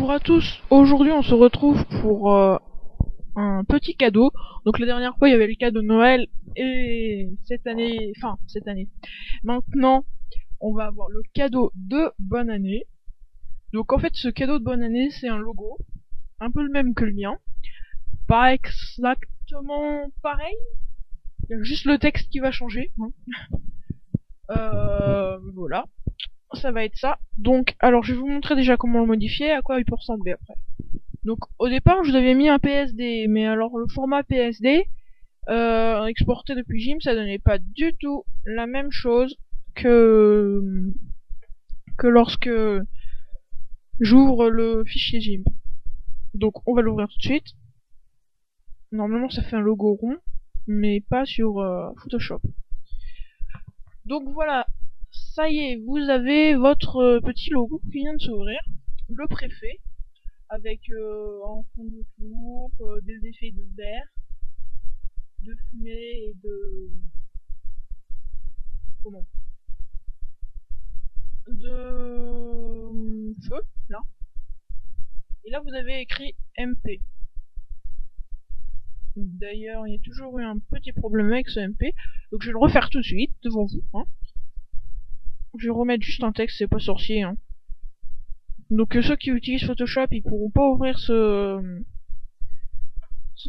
Bonjour à tous, aujourd'hui on se retrouve pour un petit cadeau. Donc la dernière fois il y avait le cadeau de Noël et cette année, maintenant on va avoir le cadeau de bonne année. Donc en fait ce cadeau de bonne année c'est un logo, un peu le même que le mien, pas exactement pareil, il y a juste le texte qui va changer, hein. Voilà, ça va être ça. Donc alors je vais vous montrer déjà comment le modifier, à quoi il peut ressembler après. Donc au départ je vous avais mis un PSD, mais alors le format PSD exporté depuis GIMP ça donnait pas du tout la même chose que lorsque j'ouvre le fichier GIMP. Donc on va l'ouvrir tout de suite. Normalement ça fait un logo rond, mais pas sur Photoshop. Donc voilà, ça y est, vous avez votre petit logo qui vient de s'ouvrir, le préfet, avec en fond de tour des effets de verre, de fumée et de feu là. Et là vous avez écrit MP. D'ailleurs il y a toujours eu un petit problème avec ce MP, donc je vais le refaire tout de suite devant vous, hein. Je vais remettre juste un texte, c'est pas sorcier, hein. Donc ceux qui utilisent Photoshop ils pourront pas ouvrir ce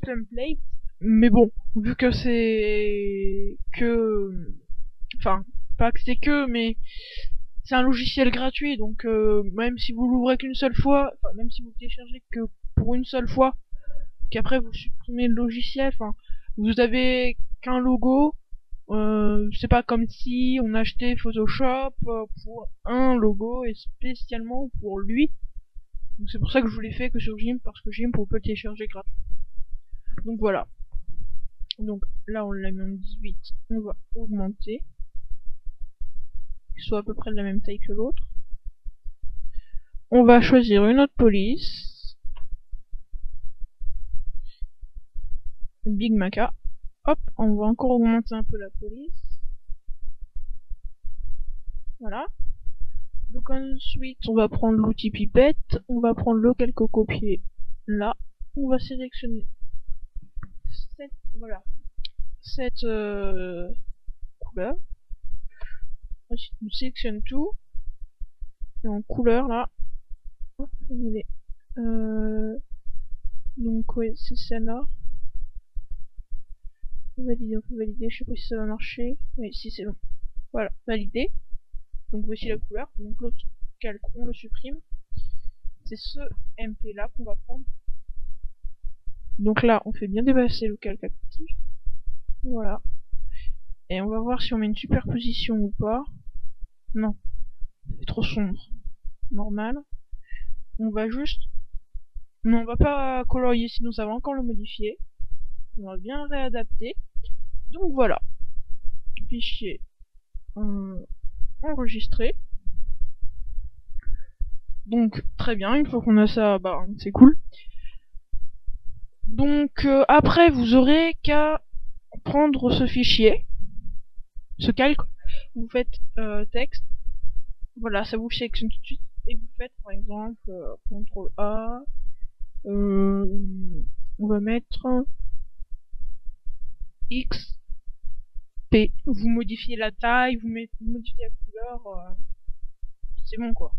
template, mais bon, vu que c'est que, enfin pas que c'est que, mais c'est un logiciel gratuit, donc même si vous l'ouvrez qu'une seule fois, enfin même si vous le téléchargez que pour une seule fois, qu'après vous supprimez le logiciel, enfin vous avez qu'un logo, c'est pas comme si on achetait Photoshop pour un logo et spécialement pour lui. Donc c'est pour ça que je vous l'ai fait que sur GIMP, parce que GIMP on peut le télécharger gratuitement. Donc voilà. Donc là on l'a mis en 18, on va augmenter, qu'il soit à peu près de la même taille que l'autre. On va choisir une autre police. Big Maca. Hop, on va encore augmenter un peu la police. Voilà. Donc ensuite, on va prendre l'outil pipette. On va prendre le calcocopier là. On va sélectionner cette couleur. Ensuite, on sélectionne tout. Et en couleur là. Hop, donc ouais, c'est celle-là. Valider, je sais pas si ça va marcher. Oui, si c'est bon. Voilà, valider. Donc voici la couleur. Donc l'autre calque, on le supprime. C'est ce MP là qu'on va prendre. Donc là, on fait bien dépasser le calque actif. Voilà. Et on va voir si on met une superposition ou pas. Non, c'est trop sombre. Normal. On va juste... Non, on va pas colorier, sinon ça va encore le modifier. On va bien réadapter. Donc voilà. Fichier enregistré. Donc très bien, une fois qu'on a ça, bah c'est cool. Donc après vous aurez qu'à prendre ce fichier, ce calque, vous faites texte, voilà, ça vous sélectionne tout de suite, et vous faites par exemple CTRL A, on va mettre X, P, vous modifiez la taille, vous modifiez la couleur, c'est bon quoi,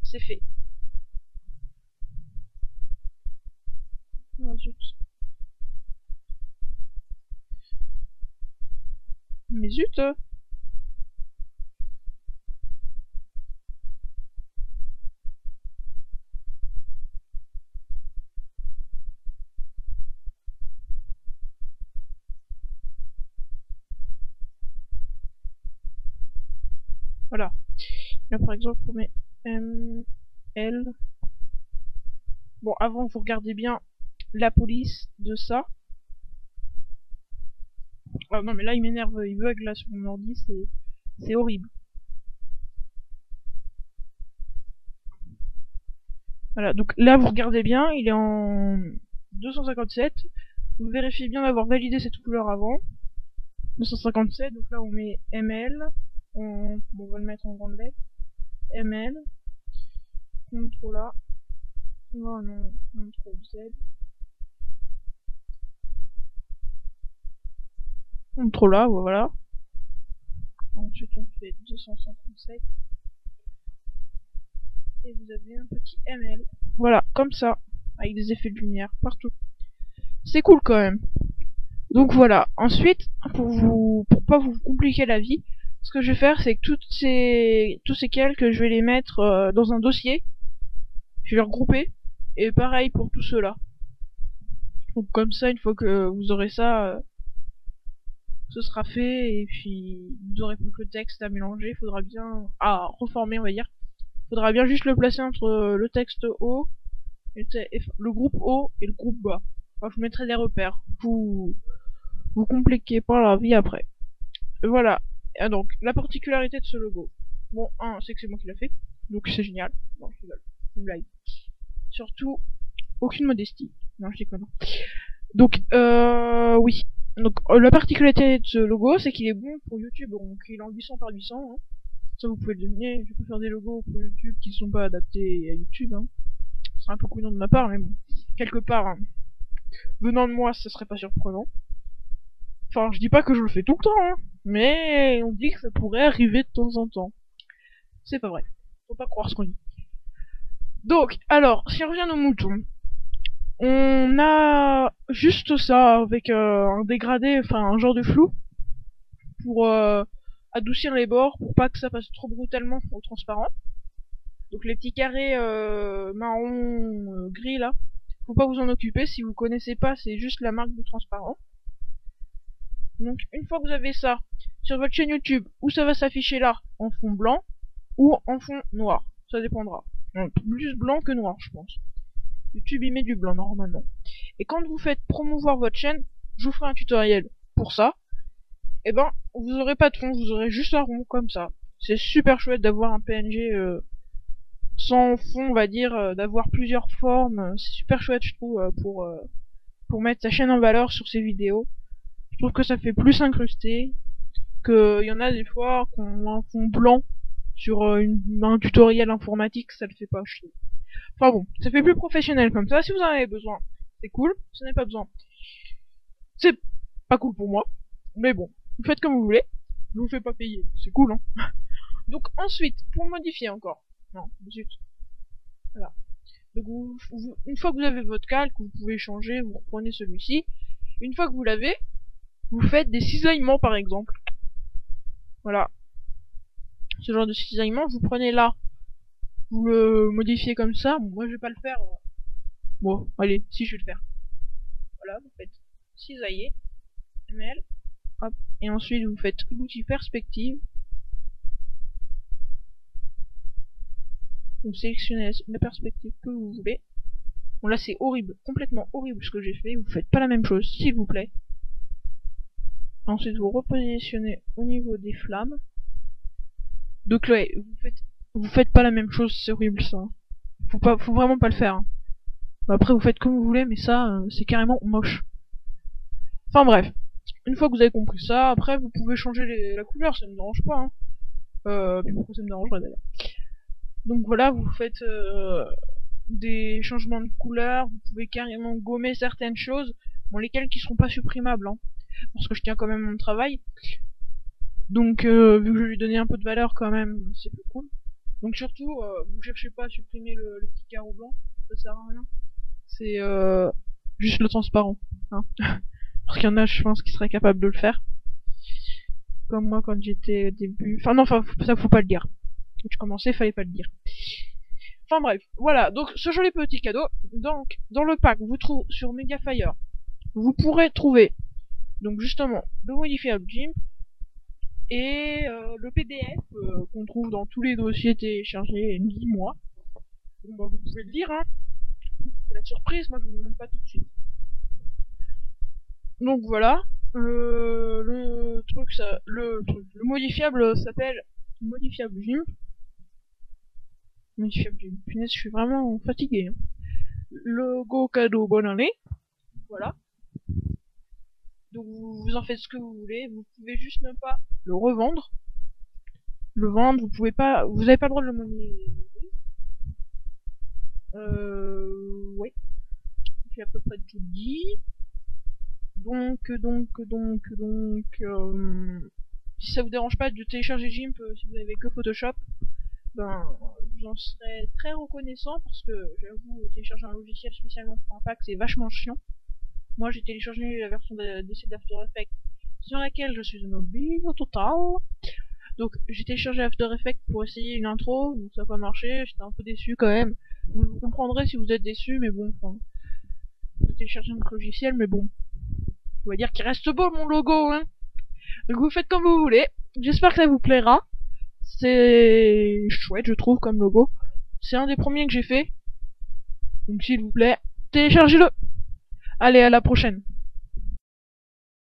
c'est fait. Oh, zut. Mais zut. Voilà. Là par exemple on met M, L. Bon, avant vous regardez bien la police de ça. Ah non mais là il m'énerve, il bug là sur mon ordi, c'est horrible. Voilà, donc là vous regardez bien, il est en 257. Vous vérifiez bien d'avoir validé cette couleur avant. 257, donc là on met ML. On va le mettre en grande lettre. ML. CTRL A. Oh non, CTRL Z. CTRL A, voilà. Ensuite on fait 257. Et vous avez un petit ML. Voilà, comme ça. Avec des effets de lumière partout. C'est cool quand même. Donc voilà. Ensuite, pour pas vous compliquer la vie, ce que je vais faire, c'est que tous ces calques, je vais les mettre dans un dossier. Je vais les regrouper. Et pareil pour tout cela. Donc comme ça, une fois que vous aurez ça, ce sera fait. Et puis vous aurez plus que le texte à mélanger. Il faudra bien reformer, on va dire. Il faudra bien juste le placer entre le texte haut, et le groupe haut et le groupe bas. Enfin, je mettrai des repères. Vous compliquez pas la vie après. Voilà. Et donc, la particularité de ce logo. Bon, c'est que c'est moi qui l'ai fait. Donc c'est génial. Non, je rigole. C'est une blague. Surtout, aucune modestie. Non, je déconne. Donc, oui. Donc, la particularité de ce logo, c'est qu'il est bon pour YouTube. Donc, il est en 800 par 800. Hein. Ça, vous pouvez le deviner. Je peux faire des logos pour YouTube qui sont pas adaptés à YouTube. Hein. C'est un peu couillon de ma part, mais bon. Quelque part, hein, venant de moi, ce serait pas surprenant. Enfin, je dis pas que je le fais tout le temps, hein, mais on dit que ça pourrait arriver de temps en temps. C'est pas vrai. Faut pas croire ce qu'on dit. Donc, alors, si on revient aux moutons, on a juste ça avec un dégradé, enfin un genre de flou, pour adoucir les bords, pour pas que ça passe trop brutalement au transparent. Donc les petits carrés marron gris là, faut pas vous en occuper, si vous connaissez pas, c'est juste la marque du transparent. Donc une fois que vous avez ça sur votre chaîne YouTube, où ça va s'afficher là en fond blanc ou en fond noir, ça dépendra. Donc, plus blanc que noir, je pense. YouTube y met du blanc normalement. Et quand vous faites promouvoir votre chaîne, je vous ferai un tutoriel pour ça. Et ben, vous aurez pas de fond, vous aurez juste un rond comme ça. C'est super chouette d'avoir un PNG sans fond, on va dire, d'avoir plusieurs formes. C'est super chouette, je trouve, pour mettre sa chaîne en valeur sur ses vidéos. Je trouve que ça fait plus incrusté, que y en a des fois qu'on a un fond blanc sur un tutoriel informatique, ça le fait pas, je trouve. Enfin bon, ça fait plus professionnel comme ça. Si vous en avez besoin, c'est cool. Si vous n'avez pas besoin, c'est pas cool pour moi. Mais bon, vous faites comme vous voulez. Je vous fais pas payer, c'est cool, hein. Donc ensuite, pour modifier encore. Non, zut. Voilà. Donc une fois que vous avez votre calque, vous pouvez changer, vous reprenez celui-ci. Une fois que vous l'avez, vous faites des cisaillements par exemple. Voilà. Ce genre de cisaillement, vous prenez là, vous le modifiez comme ça. Bon, moi je vais pas le faire. Bon, allez, si je vais le faire. Voilà, vous faites cisailler, ML, hop, et ensuite vous faites l'outil perspective. Vous sélectionnez la perspective que vous voulez. Bon là c'est horrible, complètement horrible ce que j'ai fait. Vous faites pas la même chose, s'il vous plaît. Ensuite vous repositionnez au niveau des flammes. Donc là, vous faites pas la même chose, c'est horrible ça. Faut vraiment pas le faire. Hein. Après vous faites comme vous voulez, mais ça, c'est carrément moche. Enfin bref, une fois que vous avez compris ça, après vous pouvez changer la couleur, ça ne me dérange pas. Hein. Puis pourquoi ça me dérangerait d'ailleurs. Donc voilà, vous faites des changements de couleur, vous pouvez carrément gommer certaines choses, bon lesquelles qui seront pas supprimables, hein, parce que je tiens quand même mon travail. Donc vu que je vais lui donner un peu de valeur quand même, c'est plus cool. Donc surtout, vous cherchez pas à supprimer le petit carreau blanc, ça sert à rien. C'est juste le transparent. Hein. Parce qu'il y en a, je pense, qui seraient capables de le faire. Comme moi quand j'étais au début. Enfin non, ça faut pas le dire. Quand je commençais, fallait pas le dire. Enfin bref, voilà, donc ce joli petit cadeau. Donc, dans le pack, vous trouvez sur Mediafire, vous pourrez trouver, donc justement, le modifiable GIMP, et le PDF qu'on trouve dans tous les dossiers téléchargés 10 mois. Donc bah, vous pouvez le lire, hein. C'est la surprise, moi je vous le montre pas tout de suite. Donc voilà, le modifiable s'appelle modifiable GIMP. Modifiable GIMP. Punaise, je suis vraiment fatigué. Hein. Logo cadeau bonne année. Voilà. Donc vous en faites ce que vous voulez. Vous pouvez juste ne pas le revendre. Le vendre, vous pouvez pas. Vous avez pas le droit de le monétiser. Oui, j'ai à peu près tout dit. Si ça vous dérange pas de télécharger GIMP si vous avez que Photoshop, ben, j'en serais très reconnaissant parce que j'avoue, télécharger un logiciel spécialement pour un pack, c'est vachement chiant. Moi, j'ai téléchargé la version d'essai d'After Effects sur laquelle je suis mobile au total. Donc, j'ai téléchargé After Effects pour essayer une intro, donc ça n'a pas marché, j'étais un peu déçu quand même. Vous comprendrez si vous êtes déçu, mais bon, enfin, j'ai téléchargé un autre logiciel, mais bon. On va dire qu'il reste beau mon logo, hein. Donc vous faites comme vous voulez. J'espère que ça vous plaira. C'est chouette, je trouve, comme logo. C'est un des premiers que j'ai fait. Donc s'il vous plaît, téléchargez-le. Allez, à la prochaine.